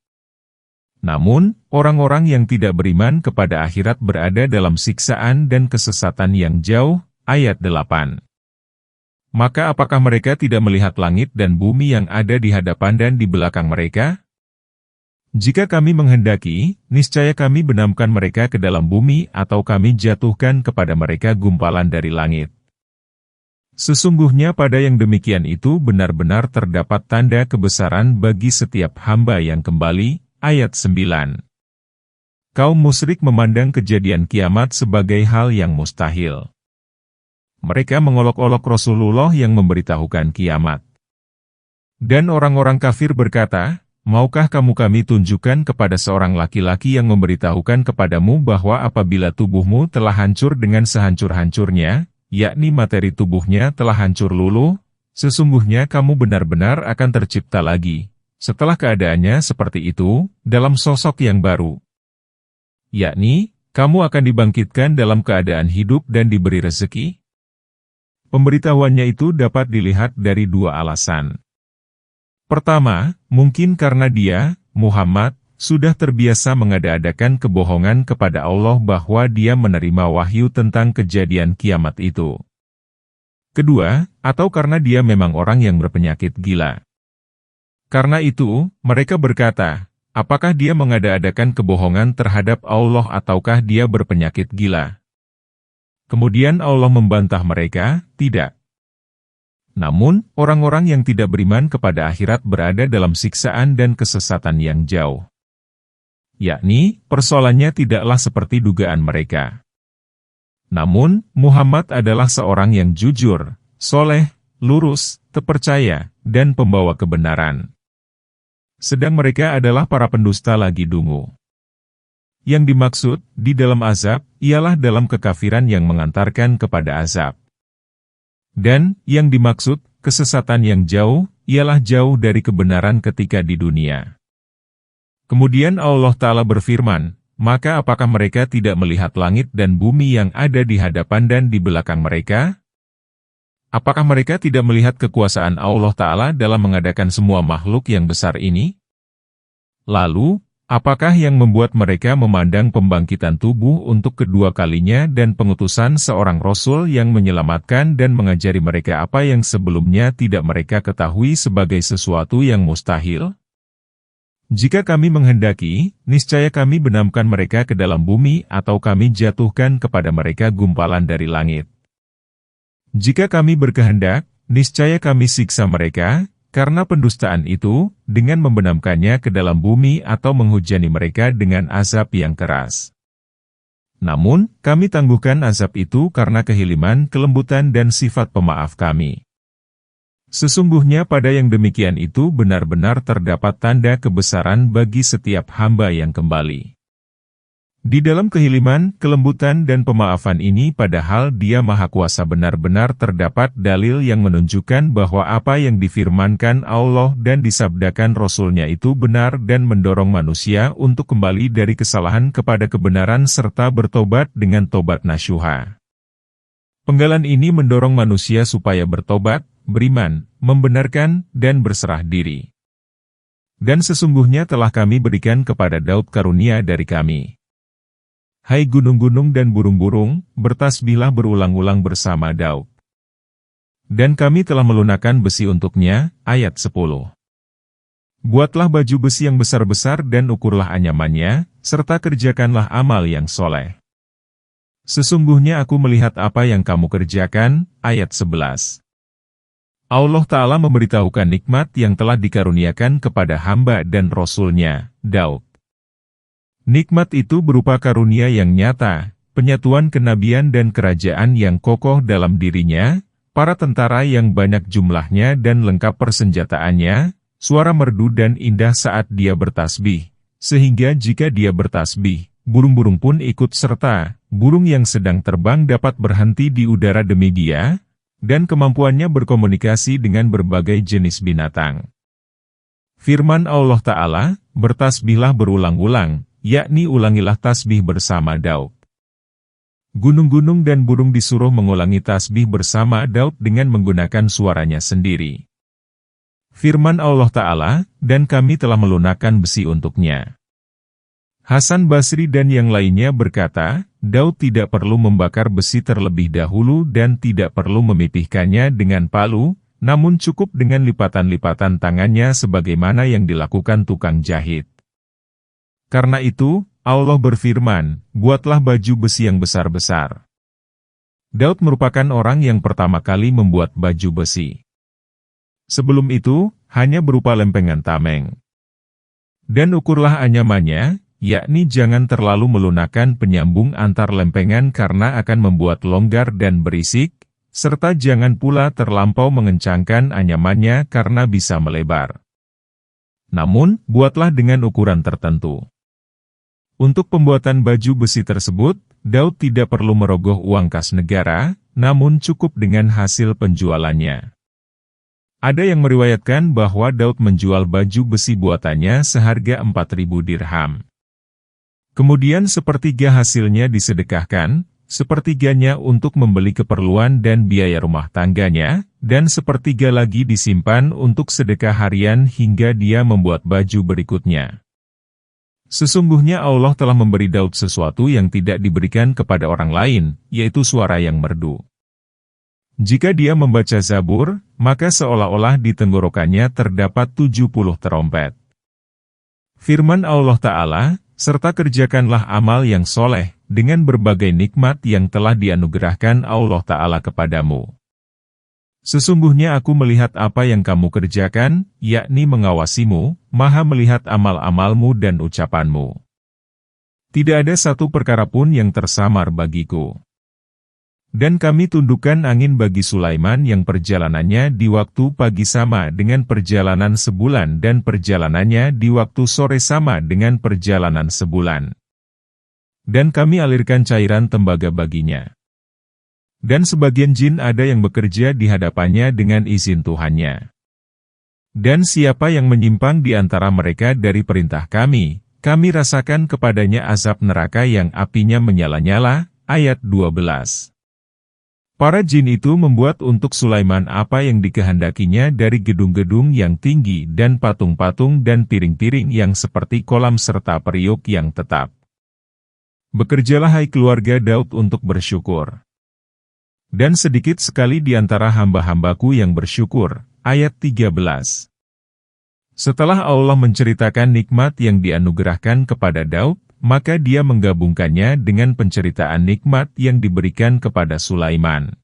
Namun, orang-orang yang tidak beriman kepada akhirat berada dalam siksaan dan kesesatan yang jauh. Ayat 8. Maka apakah mereka tidak melihat langit dan bumi yang ada di hadapan dan di belakang mereka? Jika kami menghendaki, niscaya kami benamkan mereka ke dalam bumi atau kami jatuhkan kepada mereka gumpalan dari langit. Sesungguhnya pada yang demikian itu benar-benar terdapat tanda kebesaran bagi setiap hamba yang kembali. Ayat 9. Kaum musyrik memandang kejadian kiamat sebagai hal yang mustahil. Mereka mengolok-olok Rasulullah yang memberitahukan kiamat. Dan orang-orang kafir berkata, maukah kami tunjukkan kepada seorang laki-laki yang memberitahukan kepadamu bahwa apabila tubuhmu telah hancur dengan sehancur-hancurnya, yakni materi tubuhnya telah hancur luluh, sesungguhnya kamu benar-benar akan tercipta lagi. Setelah keadaannya seperti itu, dalam sosok yang baru. Yakni, kamu akan dibangkitkan dalam keadaan hidup dan diberi rezeki. Pemberitahuannya itu dapat dilihat dari dua alasan. Pertama, mungkin karena dia, Muhammad, sudah terbiasa mengada-adakan kebohongan kepada Allah bahwa dia menerima wahyu tentang kejadian kiamat itu. Kedua, atau karena dia memang orang yang berpenyakit gila. Karena itu, mereka berkata, apakah dia mengada-adakan kebohongan terhadap Allah ataukah dia berpenyakit gila? Kemudian Allah membantah mereka, tidak. Namun, orang-orang yang tidak beriman kepada akhirat berada dalam siksaan dan kesesatan yang jauh. Yakni, persoalannya tidaklah seperti dugaan mereka. Namun, Muhammad adalah seorang yang jujur, soleh, lurus, terpercaya, dan pembawa kebenaran. Sedang mereka adalah para pendusta lagi dungu. Yang dimaksud, di dalam azab, ialah dalam kekafiran yang mengantarkan kepada azab. Dan, yang dimaksud, kesesatan yang jauh, ialah jauh dari kebenaran ketika di dunia. Kemudian Allah Ta'ala berfirman, maka apakah mereka tidak melihat langit dan bumi yang ada di hadapan dan di belakang mereka? Apakah mereka tidak melihat kekuasaan Allah Ta'ala dalam mengadakan semua makhluk yang besar ini? Lalu, apakah yang membuat mereka memandang pembangkitan tubuh untuk kedua kalinya dan pengutusan seorang Rasul yang menyelamatkan dan mengajari mereka apa yang sebelumnya tidak mereka ketahui sebagai sesuatu yang mustahil? Jika kami menghendaki, niscaya kami benamkan mereka ke dalam bumi atau kami jatuhkan kepada mereka gumpalan dari langit. Jika kami berkehendak, niscaya kami siksa mereka, karena pendustaan itu, dengan membenamkannya ke dalam bumi atau menghujani mereka dengan azab yang keras. Namun, kami tangguhkan azab itu karena kehiliman, kelembutan dan sifat pemaaf kami. Sesungguhnya pada yang demikian itu benar-benar terdapat tanda kebesaran bagi setiap hamba yang kembali. Di dalam kehiliman, kelembutan dan pemaafan ini padahal Dia Maha Kuasa benar-benar terdapat dalil yang menunjukkan bahwa apa yang difirmankan Allah dan disabdakan Rasul-Nya itu benar dan mendorong manusia untuk kembali dari kesalahan kepada kebenaran serta bertobat dengan tobat nasuha. Penggalan ini mendorong manusia supaya bertobat, beriman, membenarkan, dan berserah diri. Dan sesungguhnya telah kami berikan kepada Daud karunia dari kami. Hai gunung-gunung dan burung-burung, bertasbihlah berulang-ulang bersama Daud. Dan kami telah melunakkan besi untuknya, ayat 10. Buatlah baju besi yang besar-besar dan ukurlah anyamannya, serta kerjakanlah amal yang soleh. Sesungguhnya aku melihat apa yang kamu kerjakan, ayat 11. Allah Ta'ala memberitahukan nikmat yang telah dikaruniakan kepada hamba dan Rasul-Nya, Daud. Nikmat itu berupa karunia yang nyata, penyatuan kenabian dan kerajaan yang kokoh dalam dirinya, para tentara yang banyak jumlahnya dan lengkap persenjataannya, suara merdu dan indah saat dia bertasbih, sehingga jika dia bertasbih, burung-burung pun ikut serta, burung yang sedang terbang dapat berhenti di udara demi dia, dan kemampuannya berkomunikasi dengan berbagai jenis binatang. Firman Allah Ta'ala, bertasbihlah berulang-ulang, yakni ulangilah tasbih bersama Daud. Gunung-gunung dan burung disuruh mengulangi tasbih bersama Daud dengan menggunakan suaranya sendiri. Firman Allah Ta'ala, dan kami telah melunakkan besi untuknya. Hasan Basri dan yang lainnya berkata, Daud tidak perlu membakar besi terlebih dahulu dan tidak perlu memipihkannya dengan palu, namun cukup dengan lipatan-lipatan tangannya sebagaimana yang dilakukan tukang jahit. Karena itu, Allah berfirman, buatlah baju besi yang besar-besar. Daud merupakan orang yang pertama kali membuat baju besi. Sebelum itu, hanya berupa lempengan tameng. Dan ukurlah anyamannya, yakni jangan terlalu melunakkan penyambung antar lempengan karena akan membuat longgar dan berisik, serta jangan pula terlampau mengencangkan anyamannya karena bisa melebar. Namun, buatlah dengan ukuran tertentu. Untuk pembuatan baju besi tersebut, Daud tidak perlu merogoh uang kas negara, namun cukup dengan hasil penjualannya. Ada yang meriwayatkan bahwa Daud menjual baju besi buatannya seharga 4.000 dirham. Kemudian sepertiga hasilnya disedekahkan, sepertiganya untuk membeli keperluan dan biaya rumah tangganya, dan sepertiga lagi disimpan untuk sedekah harian hingga dia membuat baju berikutnya. Sesungguhnya Allah telah memberi Daud sesuatu yang tidak diberikan kepada orang lain, yaitu suara yang merdu. Jika dia membaca Zabur, maka seolah-olah di tenggorokannya terdapat 70 terompet. Firman Allah Ta'ala, serta kerjakanlah amal yang soleh, dengan berbagai nikmat yang telah dianugerahkan Allah Ta'ala kepadamu. Sesungguhnya aku melihat apa yang kamu kerjakan, yakni mengawasimu, Maha melihat amal-amalmu dan ucapanmu. Tidak ada satu perkara pun yang tersamar bagiku. Dan kami tundukkan angin bagi Sulaiman yang perjalanannya di waktu pagi sama dengan perjalanan sebulan dan perjalanannya di waktu sore sama dengan perjalanan sebulan. Dan kami alirkan cairan tembaga baginya. Dan sebagian jin ada yang bekerja di hadapannya dengan izin Tuhannya. Dan siapa yang menyimpang di antara mereka dari perintah kami, kami rasakan kepadanya azab neraka yang apinya menyala-nyala, ayat 12. Para jin itu membuat untuk Sulaiman apa yang dikehendakinya dari gedung-gedung yang tinggi dan patung-patung dan piring-piring yang seperti kolam serta periuk yang tetap. Bekerjalah hai keluarga Daud untuk bersyukur. Dan sedikit sekali di antara hamba-hambaku yang bersyukur. Ayat 13. Setelah Allah menceritakan nikmat yang dianugerahkan kepada Daud, maka dia menggabungkannya dengan penceritaan nikmat yang diberikan kepada Sulaiman.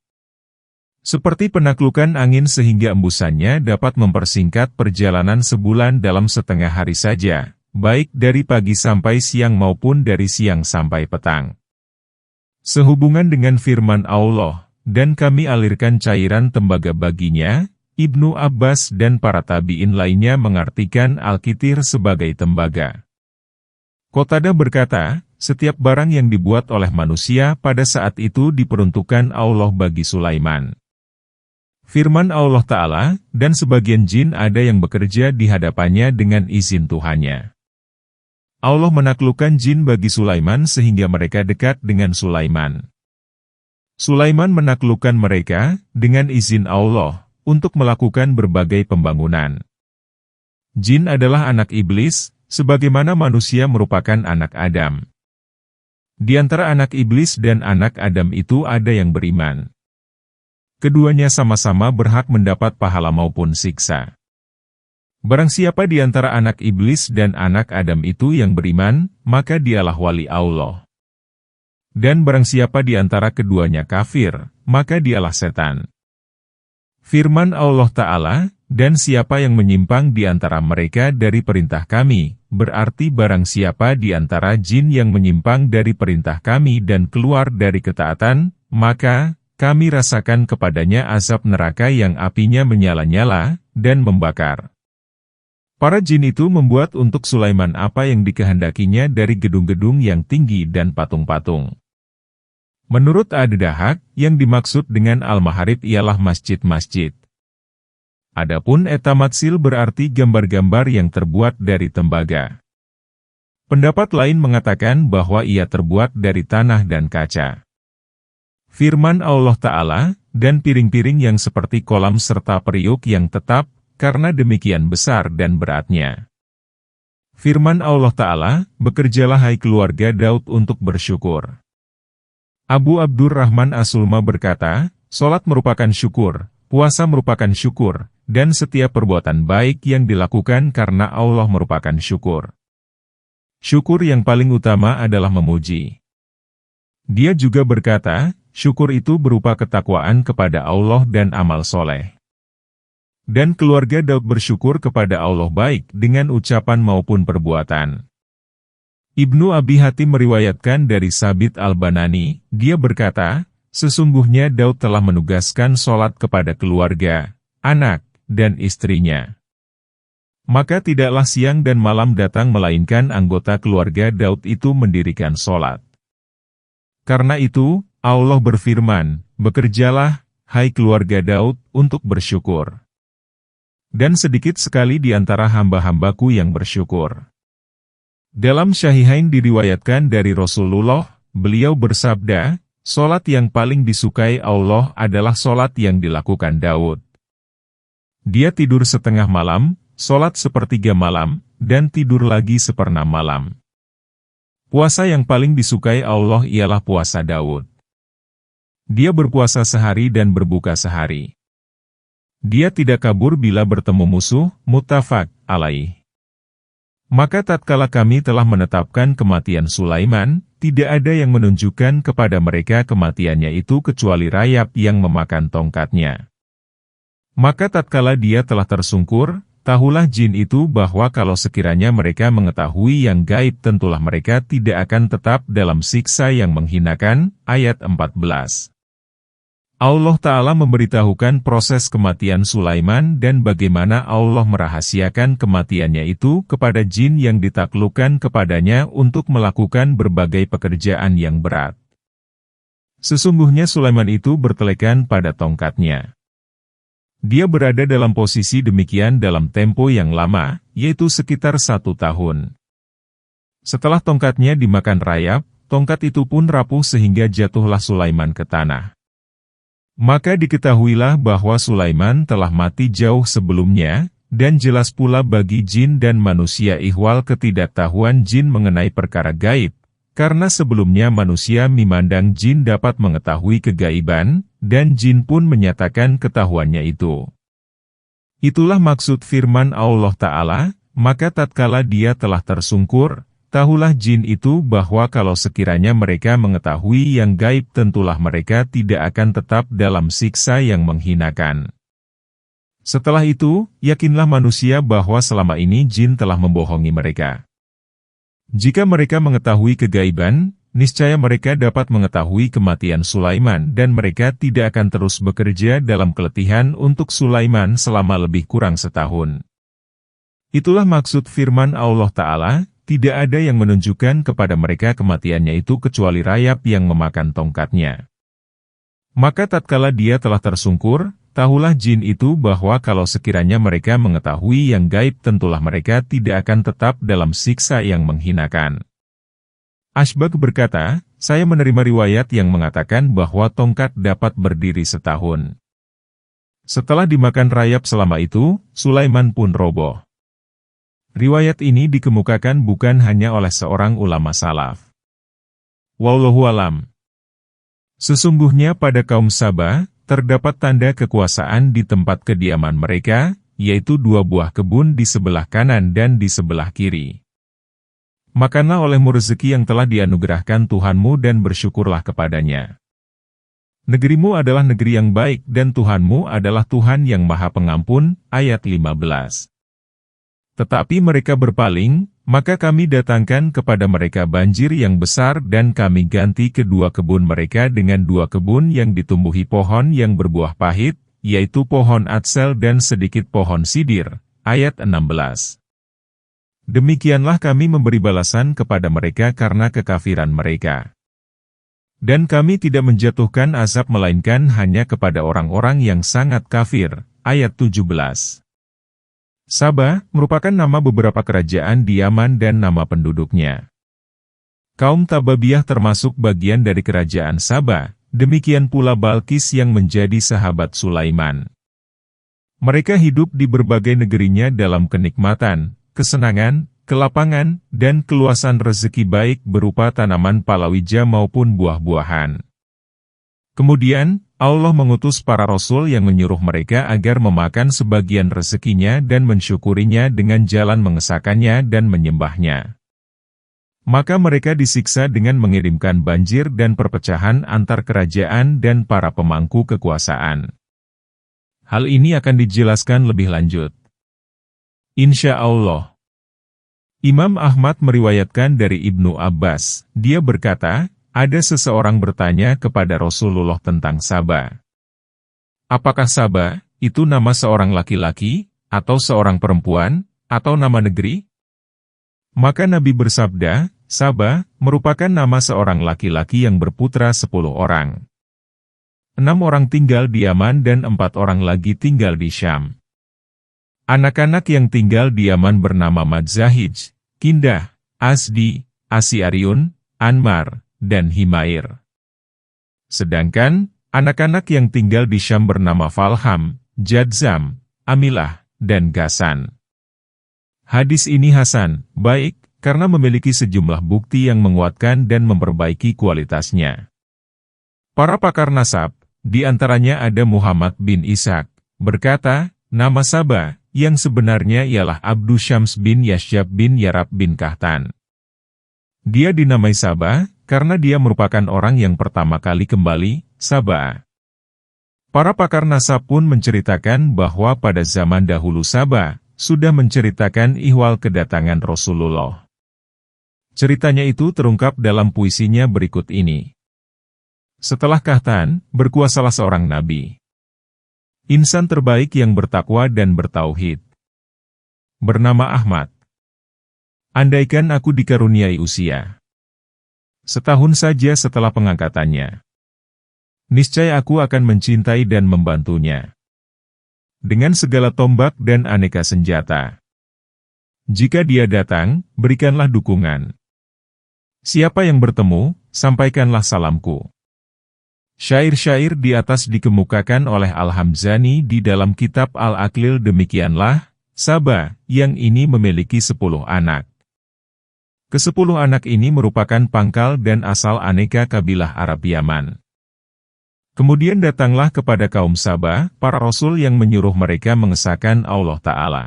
Seperti penaklukan angin sehingga embusannya dapat mempersingkat perjalanan sebulan dalam setengah hari saja, baik dari pagi sampai siang maupun dari siang sampai petang. Sehubungan dengan firman Allah, dan kami alirkan cairan tembaga baginya, Ibnu Abbas dan para tabi'in lainnya mengartikan Al-Kitir sebagai tembaga. Qatadah berkata, setiap barang yang dibuat oleh manusia pada saat itu diperuntukkan Allah bagi Sulaiman. Firman Allah Ta'ala, dan sebagian jin ada yang bekerja di hadapannya dengan izin Tuhannya. Allah menaklukkan jin bagi Sulaiman sehingga mereka dekat dengan Sulaiman. Sulaiman menaklukkan mereka dengan izin Allah untuk melakukan berbagai pembangunan. Jin adalah anak iblis, sebagaimana manusia merupakan anak Adam. Di antara anak iblis dan anak Adam itu ada yang beriman. Keduanya sama-sama berhak mendapat pahala maupun siksa. Barang siapa di antara anak iblis dan anak Adam itu yang beriman, maka dialah wali Allah. Dan barang siapa di antara keduanya kafir, maka dialah setan. Firman Allah Ta'ala, dan siapa yang menyimpang di antara mereka dari perintah kami, berarti barang siapa di antara jin yang menyimpang dari perintah kami dan keluar dari ketaatan, maka kami rasakan kepadanya azab neraka yang apinya menyala-nyala dan membakar. Para jin itu membuat untuk Sulaiman apa yang dikehendakinya dari gedung-gedung yang tinggi dan patung-patung. Menurut Ad-Dahak, yang dimaksud dengan Al-Maharib ialah masjid-masjid. Adapun Etamatsil berarti gambar-gambar yang terbuat dari tembaga. Pendapat lain mengatakan bahwa ia terbuat dari tanah dan kaca. Firman Allah Ta'ala, dan piring-piring yang seperti kolam serta periuk yang tetap, karena demikian besar dan beratnya. Firman Allah Ta'ala, bekerjalah hai keluarga Daud untuk bersyukur. Abu Abdurrahman As-Sulma berkata, sholat merupakan syukur, puasa merupakan syukur, dan setiap perbuatan baik yang dilakukan karena Allah merupakan syukur. Syukur yang paling utama adalah memuji. Dia juga berkata, syukur itu berupa ketakwaan kepada Allah dan amal soleh. Dan keluarga Daud bersyukur kepada Allah baik dengan ucapan maupun perbuatan. Ibnu Abi Hatim meriwayatkan dari Sabit Al-Banani, dia berkata, sesungguhnya Daud telah menugaskan sholat kepada keluarga, anak, dan istrinya. Maka tidaklah siang dan malam datang melainkan anggota keluarga Daud itu mendirikan sholat. Karena itu, Allah berfirman, bekerjalah, hai keluarga Daud, untuk bersyukur. Dan sedikit sekali di antara hamba-hambaku yang bersyukur. Dalam Syahihain diriwayatkan dari Rasulullah, beliau bersabda, sholat yang paling disukai Allah adalah sholat yang dilakukan Daud. Dia tidur setengah malam, sholat sepertiga malam, dan tidur lagi seperenam malam. Puasa yang paling disukai Allah ialah puasa Daud. Dia berpuasa sehari dan berbuka sehari. Dia tidak kabur bila bertemu musuh, muttafaq alaih. Maka tatkala kami telah menetapkan kematian Sulaiman, tidak ada yang menunjukkan kepada mereka kematiannya itu kecuali rayap yang memakan tongkatnya. Maka tatkala dia telah tersungkur, tahulah jin itu bahwa kalau sekiranya mereka mengetahui yang gaib tentulah mereka tidak akan tetap dalam siksa yang menghinakan. Ayat 14. Allah Ta'ala memberitahukan proses kematian Sulaiman dan bagaimana Allah merahasiakan kematiannya itu kepada jin yang ditaklukkan kepadanya untuk melakukan berbagai pekerjaan yang berat. Sesungguhnya Sulaiman itu bertelekan pada tongkatnya. Dia berada dalam posisi demikian dalam tempo yang lama, yaitu sekitar 1 tahun. Setelah tongkatnya dimakan rayap, tongkat itu pun rapuh sehingga jatuhlah Sulaiman ke tanah. Maka diketahuilah bahwa Sulaiman telah mati jauh sebelumnya, dan jelas pula bagi jin dan manusia ihwal ketidaktahuan jin mengenai perkara gaib, karena sebelumnya manusia memandang jin dapat mengetahui kegaiban, dan jin pun menyatakan ketahuannya itu. Itulah maksud firman Allah Ta'ala, maka tatkala dia telah tersungkur, tahulah jin itu bahwa kalau sekiranya mereka mengetahui yang gaib tentulah mereka tidak akan tetap dalam siksa yang menghinakan. Setelah itu, yakinlah manusia bahwa selama ini jin telah membohongi mereka. Jika mereka mengetahui kegaiban, niscaya mereka dapat mengetahui kematian Sulaiman dan mereka tidak akan terus bekerja dalam keletihan untuk Sulaiman selama lebih kurang setahun. Itulah maksud firman Allah Ta'ala, tidak ada yang menunjukkan kepada mereka kematiannya itu kecuali rayap yang memakan tongkatnya. Maka tatkala dia telah tersungkur, tahulah jin itu bahwa kalau sekiranya mereka mengetahui yang gaib tentulah mereka tidak akan tetap dalam siksa yang menghinakan. Ashbag berkata, saya menerima riwayat yang mengatakan bahwa tongkat dapat berdiri setahun. Setelah dimakan rayap selama itu, Sulaiman pun roboh. Riwayat ini dikemukakan bukan hanya oleh seorang ulama salaf. Wallahu alam. Sesungguhnya pada kaum Sabah, terdapat tanda kekuasaan di tempat kediaman mereka, yaitu 2 buah kebun di sebelah kanan dan di sebelah kiri. Makanlah olehmu rezeki yang telah dianugerahkan Tuhanmu dan bersyukurlah kepadanya. Negerimu adalah negeri yang baik dan Tuhanmu adalah Tuhan yang Maha Pengampun, ayat 15. Tetapi mereka berpaling, maka kami datangkan kepada mereka banjir yang besar dan kami ganti kedua kebun mereka dengan 2 kebun yang ditumbuhi pohon yang berbuah pahit, yaitu pohon atsel dan sedikit pohon sidir. Ayat 16. Demikianlah kami memberi balasan kepada mereka karena kekafiran mereka. Dan kami tidak menjatuhkan azab melainkan hanya kepada orang-orang yang sangat kafir. Ayat 17. Sabah merupakan nama beberapa kerajaan di Yaman dan nama penduduknya. Kaum Tababiyah termasuk bagian dari kerajaan Sabah, demikian pula Balkis yang menjadi sahabat Sulaiman. Mereka hidup di berbagai negerinya dalam kenikmatan, kesenangan, kelapangan, dan keluasan rezeki baik berupa tanaman palawija maupun buah-buahan. Kemudian, Allah mengutus para rasul yang menyuruh mereka agar memakan sebagian rezekinya dan mensyukurinya dengan jalan mengesahkannya dan menyembahnya. Maka mereka disiksa dengan mengirimkan banjir dan perpecahan antar kerajaan dan para pemangku kekuasaan. Hal ini akan dijelaskan lebih lanjut, insya Allah. Imam Ahmad meriwayatkan dari Ibnu Abbas, dia berkata, ada seseorang bertanya kepada Rasulullah tentang Sabah. Apakah Sabah itu nama seorang laki-laki, atau seorang perempuan, atau nama negeri? Maka Nabi bersabda, Sabah merupakan nama seorang laki-laki yang berputra 10 orang. 6 orang tinggal di Yaman dan 4 orang lagi tinggal di Syam. Anak-anak yang tinggal di Yaman bernama Madzahij, Kindah, Asdi, Asyariun, Anmar, dan Himair. Sedangkan, anak-anak yang tinggal di Syam bernama Falham, Jadzam, Amilah, dan Gasan. Hadis ini hasan, baik, karena memiliki sejumlah bukti yang menguatkan dan memperbaiki kualitasnya. Para pakar nasab, di antaranya ada Muhammad bin Ishaq, berkata, nama Sabah, yang sebenarnya ialah Abdu Syams bin Yasyab bin Yarab bin Kahtan. Dia dinamai Sabah, karena dia merupakan orang yang pertama kali kembali, Sabah. Para pakar nasab pun menceritakan bahwa pada zaman dahulu Sabah, sudah menceritakan ihwal kedatangan Rasulullah. Ceritanya itu terungkap dalam puisinya berikut ini. Setelah Kahtan, berkuasalah seorang nabi. Insan terbaik yang bertakwa dan bertauhid. Bernama Ahmad. Andaikan aku dikaruniai usia setahun saja setelah pengangkatannya, niscaya aku akan mencintai dan membantunya dengan segala tombak dan aneka senjata. Jika dia datang, berikanlah dukungan. Siapa yang bertemu, sampaikanlah salamku. Syair-syair di atas dikemukakan oleh Al-Hamzani di dalam kitab Al-Aqlil demikianlah, Sabah, yang ini memiliki 10 anak. Ke-10 anak ini merupakan pangkal dan asal aneka kabilah Arab Yaman. Kemudian datanglah kepada kaum Sabah, para rasul yang menyuruh mereka mengesahkan Allah Ta'ala.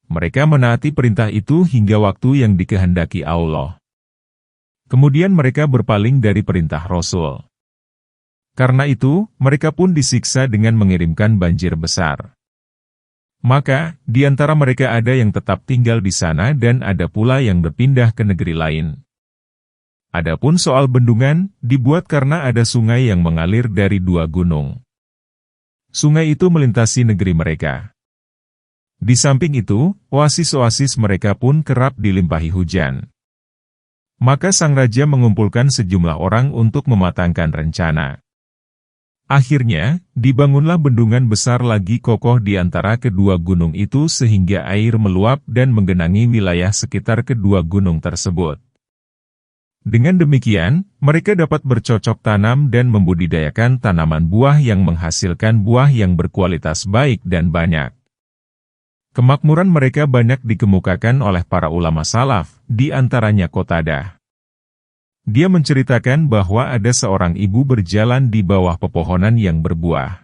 Mereka menaati perintah itu hingga waktu yang dikehendaki Allah. Kemudian mereka berpaling dari perintah Rasul. Karena itu, mereka pun disiksa dengan mengirimkan banjir besar. Maka, di antara mereka ada yang tetap tinggal di sana dan ada pula yang berpindah ke negeri lain. Adapun soal bendungan, dibuat karena ada sungai yang mengalir dari dua gunung. Sungai itu melintasi negeri mereka. Di samping itu, oasis-oasis mereka pun kerap dilimpahi hujan. Maka sang raja mengumpulkan sejumlah orang untuk mematangkan rencana. Akhirnya, dibangunlah bendungan besar lagi kokoh di antara kedua gunung itu sehingga air meluap dan menggenangi wilayah sekitar kedua gunung tersebut. Dengan demikian, mereka dapat bercocok tanam dan membudidayakan tanaman buah yang menghasilkan buah yang berkualitas baik dan banyak. Kemakmuran mereka banyak dikemukakan oleh para ulama salaf, di antaranya Qatadah. Dia menceritakan bahwa ada seorang ibu berjalan di bawah pepohonan yang berbuah.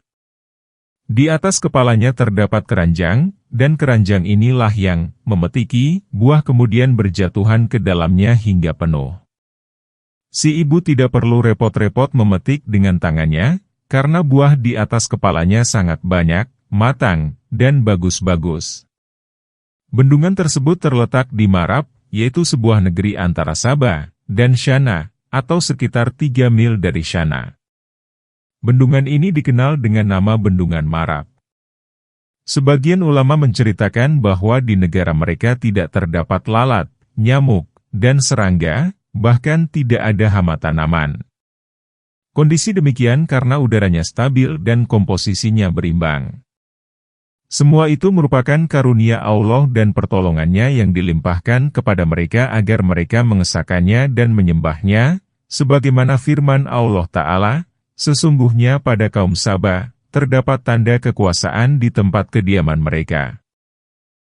Di atas kepalanya terdapat keranjang, dan keranjang inilah yang memetiki buah kemudian berjatuhan ke dalamnya hingga penuh. Si ibu tidak perlu repot-repot memetik dengan tangannya, karena buah di atas kepalanya sangat banyak, matang, dan bagus-bagus. Bendungan tersebut terletak di Marab, yaitu sebuah negeri antara Sabah dan Syana, atau sekitar 3 mil dari Syana. Bendungan ini dikenal dengan nama Bendungan Marab. Sebagian ulama menceritakan bahwa di negara mereka tidak terdapat lalat, nyamuk, dan serangga, bahkan tidak ada hama tanaman. Kondisi demikian karena udaranya stabil dan komposisinya berimbang. Semua itu merupakan karunia Allah dan pertolongannya yang dilimpahkan kepada mereka agar mereka mengesahkannya dan menyembahnya, sebagaimana firman Allah Ta'ala, sesungguhnya pada kaum Sabah, terdapat tanda kekuasaan di tempat kediaman mereka.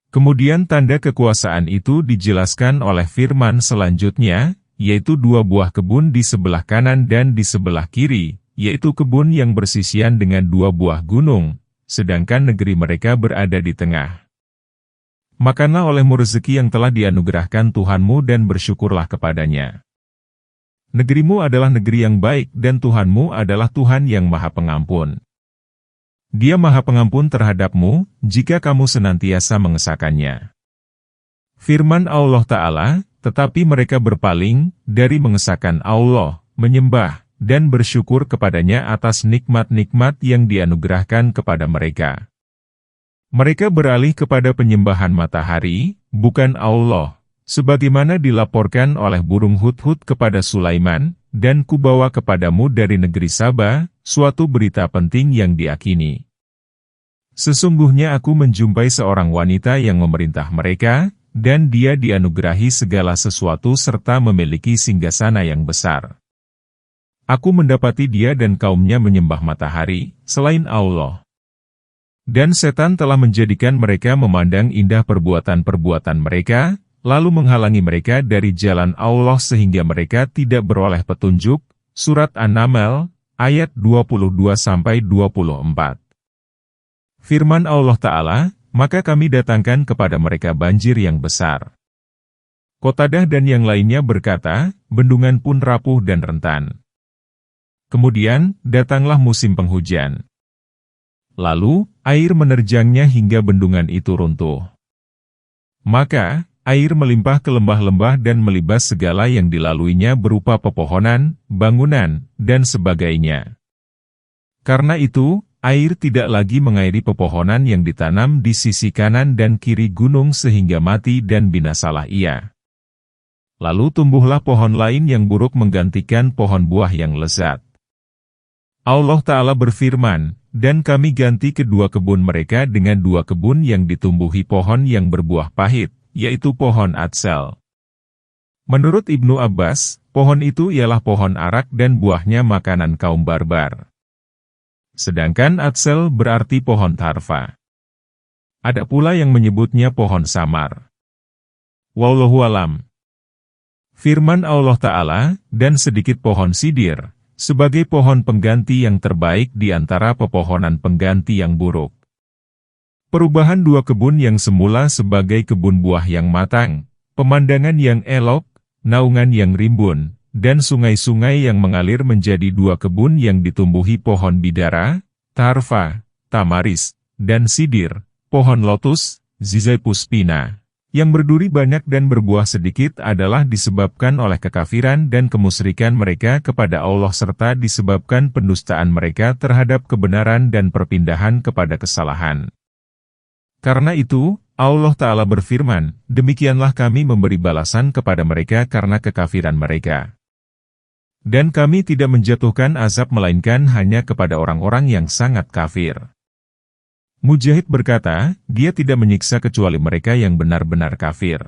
Kemudian tanda kekuasaan itu dijelaskan oleh firman selanjutnya, yaitu 2 buah kebun di sebelah kanan dan di sebelah kiri, yaitu kebun yang bersisian dengan 2 buah gunung, sedangkan negeri mereka berada di tengah. Makanlah olehmu rezeki yang telah dianugerahkan Tuhanmu dan bersyukurlah kepadanya. Negerimu adalah negeri yang baik dan Tuhanmu adalah Tuhan yang Maha Pengampun. Dia Maha Pengampun terhadapmu, jika kamu senantiasa mengesahkannya. Firman Allah Ta'ala, tetapi mereka berpaling dari mengesahkan Allah, menyembah, dan bersyukur kepadanya atas nikmat-nikmat yang dianugerahkan kepada mereka. Mereka beralih kepada penyembahan matahari, bukan Allah, sebagaimana dilaporkan oleh burung hudhud kepada Sulaiman, dan kubawa kepadamu dari negeri Sabah, suatu berita penting yang diakini. Sesungguhnya aku menjumpai seorang wanita yang memerintah mereka, dan dia dianugerahi segala sesuatu serta memiliki singgasana yang besar. Aku mendapati dia dan kaumnya menyembah matahari, selain Allah. Dan setan telah menjadikan mereka memandang indah perbuatan-perbuatan mereka, lalu menghalangi mereka dari jalan Allah sehingga mereka tidak beroleh petunjuk. Surat An-Naml, ayat 22-24. Firman Allah Ta'ala, maka kami datangkan kepada mereka banjir yang besar. Qatadah dan yang lainnya berkata, bendungan pun rapuh dan rentan. Kemudian, datanglah musim penghujan. Lalu, air menerjangnya hingga bendungan itu runtuh. Maka, air melimpah ke lembah-lembah dan melibas segala yang dilaluinya berupa pepohonan, bangunan, dan sebagainya. Karena itu, air tidak lagi mengairi pepohonan yang ditanam di sisi kanan dan kiri gunung sehingga mati dan binasalah ia. Lalu tumbuhlah pohon lain yang buruk menggantikan pohon buah yang lezat. Allah Ta'ala berfirman, dan kami ganti kedua kebun mereka dengan 2 kebun yang ditumbuhi pohon yang berbuah pahit, yaitu pohon atsal. Menurut Ibnu Abbas, pohon itu ialah pohon arak dan buahnya makanan kaum barbar. Sedangkan atsal berarti pohon tarfa. Ada pula yang menyebutnya pohon samar. Wallahu alam. Firman Allah Ta'ala, dan sedikit pohon sidir, sebagai pohon pengganti yang terbaik di antara pepohonan pengganti yang buruk. Perubahan 2 kebun yang semula sebagai kebun buah yang matang, pemandangan yang elok, naungan yang rimbun, dan sungai-sungai yang mengalir menjadi 2 kebun yang ditumbuhi pohon bidara, tarfa, tamaris, dan sidir, pohon lotus, zizai puspina, Yang berduri banyak dan berbuah sedikit adalah disebabkan oleh kekafiran dan kemusyrikan mereka kepada Allah serta disebabkan pendustaan mereka terhadap kebenaran dan perpindahan kepada kesalahan. Karena itu, Allah Ta'ala berfirman, demikianlah kami memberi balasan kepada mereka karena kekafiran mereka. Dan kami tidak menjatuhkan azab melainkan hanya kepada orang-orang yang sangat kafir. Mujahid berkata, dia tidak menyiksa kecuali mereka yang benar-benar kafir.